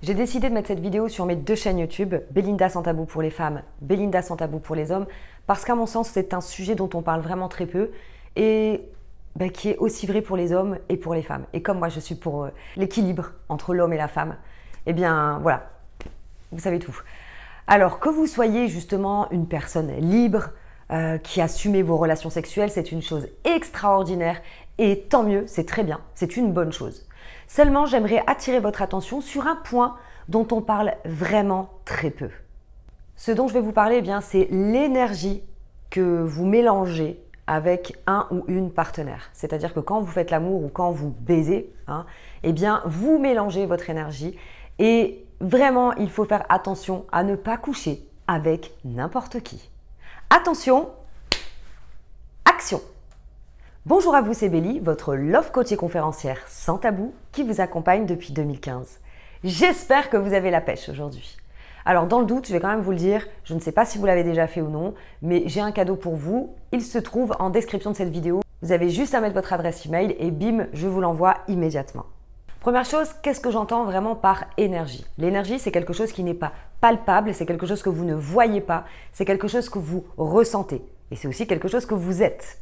J'ai décidé de mettre cette vidéo sur mes deux chaînes YouTube, Belinda sans tabou pour les femmes, Belinda sans tabou pour les hommes, parce qu'à mon sens, c'est un sujet dont on parle vraiment très peu et qui est aussi vrai pour les hommes et pour les femmes. Et comme moi, je suis pour l'équilibre entre l'homme et la femme, eh bien voilà, vous savez tout. Alors que vous soyez justement une personne libre, qui assume vos relations sexuelles, c'est une chose extraordinaire et tant mieux, c'est très bien, c'est une bonne chose. Seulement, j'aimerais attirer votre attention sur un point dont on parle vraiment très peu. Ce dont je vais vous parler, c'est l'énergie que vous mélangez avec un ou une partenaire. C'est-à-dire que quand vous faites l'amour ou quand vous baisez, vous mélangez votre énergie et vraiment, il faut faire attention à ne pas coucher avec n'importe qui. Attention, action! Bonjour à vous, c'est Bélie, votre love coach et conférencière sans tabou qui vous accompagne depuis 2015. J'espère que vous avez la pêche aujourd'hui. Alors dans le doute, je vais quand même vous le dire, je ne sais pas si vous l'avez déjà fait ou non, mais j'ai un cadeau pour vous. Il se trouve en description de cette vidéo. Vous avez juste à mettre votre adresse email et bim, je vous l'envoie immédiatement. Première chose, qu'est-ce que j'entends vraiment par énergie? L'énergie, c'est quelque chose qui n'est pas palpable, c'est quelque chose que vous ne voyez pas, c'est quelque chose que vous ressentez et c'est aussi quelque chose que vous êtes.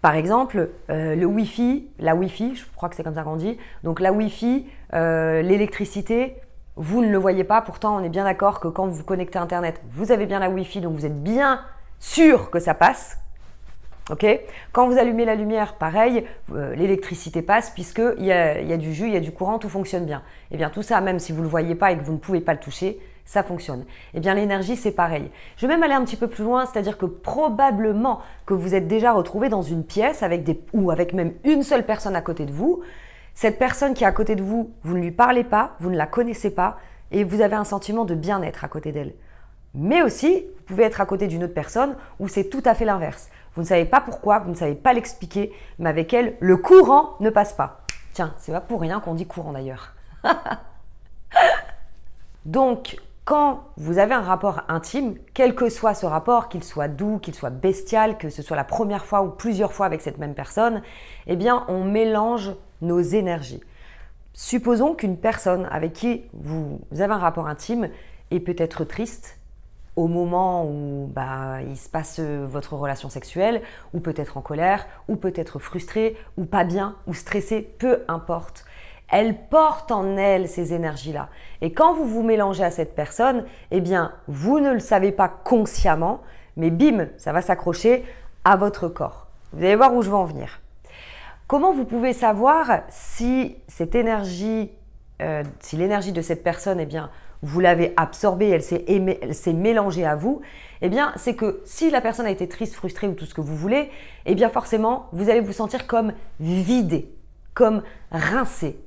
Par exemple, le Wi-Fi, la Wi-Fi, je crois que c'est comme ça qu'on dit, donc la Wi-Fi, l'électricité, vous ne le voyez pas, pourtant on est bien d'accord que quand vous vous connectez à Internet, vous avez bien la Wi-Fi, donc vous êtes bien sûr que ça passe. Okay. Quand vous allumez la lumière, pareil, l'électricité passe puisqu'il y a du jus, il y a du courant, tout fonctionne bien. Et bien tout ça, même si vous ne le voyez pas et que vous ne pouvez pas le toucher, ça fonctionne. Et bien l'énergie, c'est pareil. Je vais même aller un petit peu plus loin, c'est-à-dire que probablement que vous êtes déjà retrouvé dans une pièce ou avec même une seule personne à côté de vous. Cette personne qui est à côté de vous, vous ne lui parlez pas, vous ne la connaissez pas et vous avez un sentiment de bien-être à côté d'elle. Mais aussi, vous pouvez être à côté d'une autre personne où c'est tout à fait l'inverse. Vous ne savez pas pourquoi, vous ne savez pas l'expliquer, mais avec elle, le courant ne passe pas. Tiens, c'est pas pour rien qu'on dit courant d'ailleurs. Donc, quand vous avez un rapport intime, quel que soit ce rapport, qu'il soit doux, qu'il soit bestial, que ce soit la première fois ou plusieurs fois avec cette même personne, on mélange nos énergies. Supposons qu'une personne avec qui vous avez un rapport intime est peut-être triste au moment où il se passe votre relation sexuelle, ou peut-être en colère, ou peut-être frustrée, ou pas bien, ou stressée, peu importe. Elle porte en elle ces énergies-là. Et quand vous vous mélangez à cette personne, vous ne le savez pas consciemment, mais bim, ça va s'accrocher à votre corps. Vous allez voir où je veux en venir. Comment vous pouvez savoir si cette énergie, si l'énergie de cette personne, vous l'avez absorbée, elle s'est mélangée à vous, c'est que si la personne a été triste, frustrée ou tout ce que vous voulez, forcément, vous allez vous sentir comme vidé, comme rincé.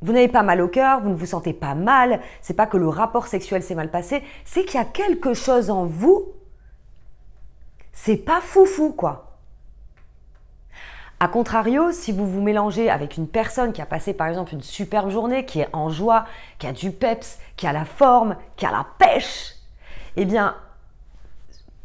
Vous n'avez pas mal au cœur, vous ne vous sentez pas mal, c'est pas que le rapport sexuel s'est mal passé, c'est qu'il y a quelque chose en vous, c'est pas foufou quoi. A contrario, si vous vous mélangez avec une personne qui a passé par exemple une superbe journée, qui est en joie, qui a du peps, qui a la forme, qui a la pêche,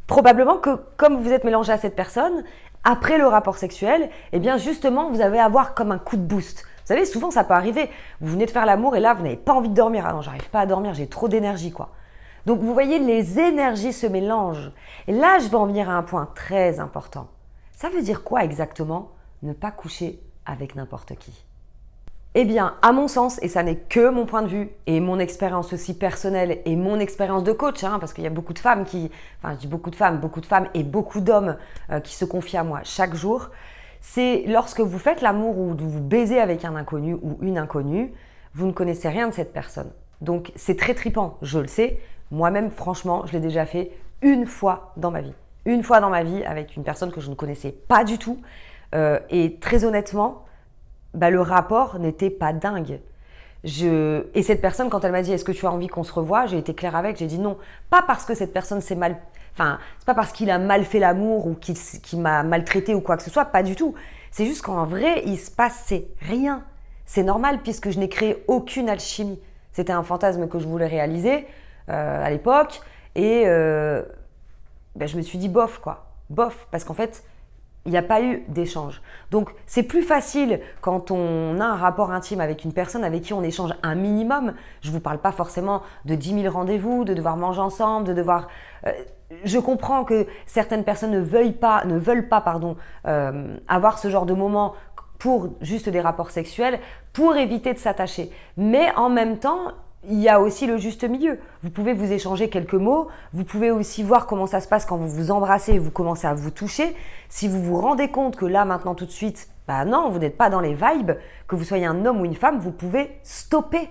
probablement que comme vous êtes mélangé à cette personne, après le rapport sexuel, justement vous allez avoir comme un coup de boost. Vous savez, souvent ça peut arriver, vous venez de faire l'amour et là vous n'avez pas envie de dormir. Ah non, j'arrive pas à dormir, j'ai trop d'énergie quoi. Donc vous voyez, les énergies se mélangent. Et là, je vais en venir à un point très important. Ça veut dire quoi exactement ? Ne pas coucher avec n'importe qui. À mon sens, et ça n'est que mon point de vue et mon expérience aussi personnelle et mon expérience de coach, parce qu'il y a beaucoup de femmes je dis beaucoup de femmes et beaucoup d'hommes qui se confient à moi chaque jour, c'est lorsque vous faites l'amour ou vous baisez avec un inconnu ou une inconnue, vous ne connaissez rien de cette personne. Donc c'est très tripant, je le sais. Moi-même, franchement, je l'ai déjà fait une fois dans ma vie. Une fois dans ma vie avec une personne que je ne connaissais pas du tout. Et très honnêtement, le rapport n'était pas dingue. Et cette personne, quand elle m'a dit « Est-ce que tu as envie qu'on se revoie ?» J'ai été claire avec, j'ai dit non. Pas parce que cette personne c'est pas parce qu'il a mal fait l'amour ou qu'il m'a maltraité ou quoi que ce soit, pas du tout. C'est juste qu'en vrai, il se passait rien. C'est normal puisque je n'ai créé aucune alchimie. C'était un fantasme que je voulais réaliser à l'époque et je me suis dit bof quoi. Bof, parce qu'en fait, il n'y a pas eu d'échange. Donc, c'est plus facile quand on a un rapport intime avec une personne avec qui on échange un minimum. Je ne vous parle pas forcément de 10 000 rendez-vous, de devoir manger ensemble, de devoir… je comprends que certaines personnes ne veulent pas, avoir ce genre de moment pour juste des rapports sexuels, pour éviter de s'attacher. Mais en même temps, il y a aussi le juste milieu. Vous pouvez vous échanger quelques mots, vous pouvez aussi voir comment ça se passe quand vous vous embrassez et vous commencez à vous toucher. Si vous vous rendez compte que là, maintenant, tout de suite, non, vous n'êtes pas dans les vibes, que vous soyez un homme ou une femme, vous pouvez stopper.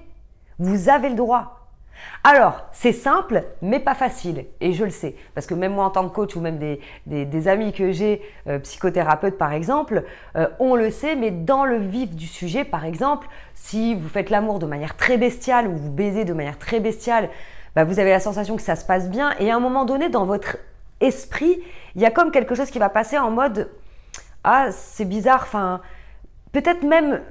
Vous avez le droit. Alors, c'est simple, mais pas facile, et je le sais, parce que même moi en tant que coach ou même des amis que j'ai, psychothérapeutes par exemple, on le sait, mais dans le vif du sujet, par exemple, si vous faites l'amour de manière très bestiale ou vous baisez de manière très bestiale, vous avez la sensation que ça se passe bien, et à un moment donné, dans votre esprit, il y a comme quelque chose qui va passer en mode « Ah, c'est bizarre, peut-être même… »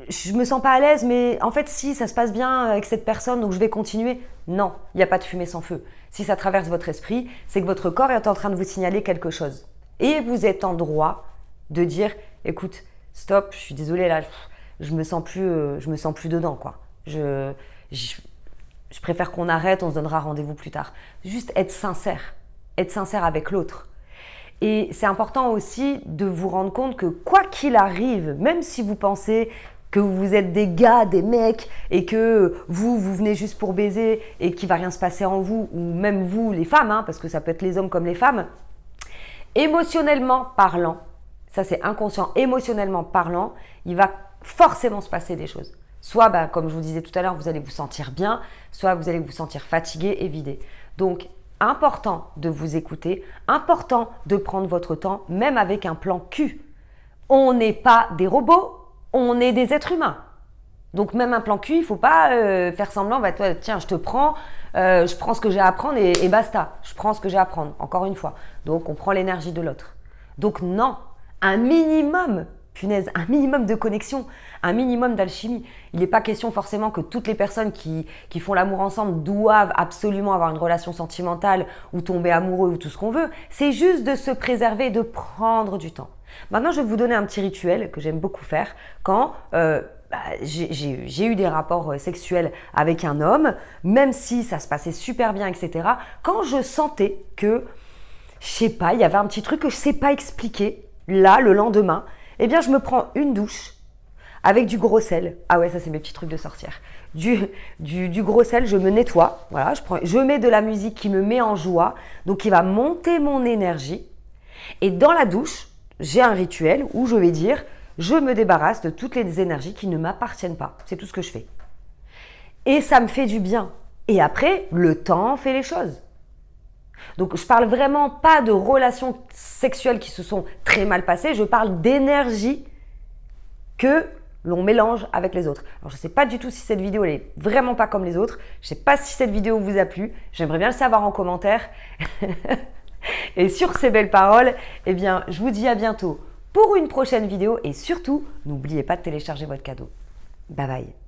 je me sens pas à l'aise, mais en fait, si ça se passe bien avec cette personne, donc je vais continuer. Non, il n'y a pas de fumée sans feu. Si ça traverse votre esprit, c'est que votre corps est en train de vous signaler quelque chose. Et vous êtes en droit de dire, écoute, stop, je suis désolée là, je me sens plus dedans quoi. Je préfère qu'on arrête, on se donnera rendez-vous plus tard. Juste être sincère avec l'autre. Et c'est important aussi de vous rendre compte que quoi qu'il arrive, même si vous pensez que vous êtes des gars, des mecs, et que vous venez juste pour baiser et qu'il ne va rien se passer en vous, ou même vous, les femmes, parce que ça peut être les hommes comme les femmes, émotionnellement parlant, ça c'est inconscient, émotionnellement parlant, il va forcément se passer des choses. Soit, comme je vous disais tout à l'heure, vous allez vous sentir bien, soit vous allez vous sentir fatigué et vidé. Donc, important de vous écouter, important de prendre votre temps, même avec un plan cul. On n'est pas des robots, on est des êtres humains. Donc même un plan cul, il ne faut pas faire semblant, toi, tiens, je te prends, je prends ce que j'ai à apprendre et basta. Je prends ce que j'ai à apprendre, encore une fois. Donc on prend l'énergie de l'autre. Donc non, un minimum, punaise, un minimum de connexion, un minimum d'alchimie. Il n'est pas question forcément que toutes les personnes qui font l'amour ensemble doivent absolument avoir une relation sentimentale ou tomber amoureux ou tout ce qu'on veut. C'est juste de se préserver, de prendre du temps. Maintenant, je vais vous donner un petit rituel que j'aime beaucoup faire quand j'ai eu des rapports sexuels avec un homme, même si ça se passait super bien, etc. Quand je sentais que, je sais pas, il y avait un petit truc que je sais pas expliquer, là, le lendemain, eh bien, je me prends une douche avec du gros sel. Ah ouais, ça, c'est mes petits trucs de sorcière. Du gros sel, je me nettoie. Voilà, je mets de la musique qui me met en joie, donc qui va monter mon énergie. Et dans la douche, j'ai un rituel où je vais dire, je me débarrasse de toutes les énergies qui ne m'appartiennent pas. C'est tout ce que je fais. Et ça me fait du bien. Et après, le temps fait les choses. Donc, je parle vraiment pas de relations sexuelles qui se sont très mal passées. Je parle d'énergie que l'on mélange avec les autres. Alors, je ne sais pas du tout si cette vidéo elle est vraiment pas comme les autres. Je ne sais pas si cette vidéo vous a plu. J'aimerais bien le savoir en commentaire. Et sur ces belles paroles, eh bien, je vous dis à bientôt pour une prochaine vidéo et surtout, n'oubliez pas de télécharger votre cadeau. Bye bye.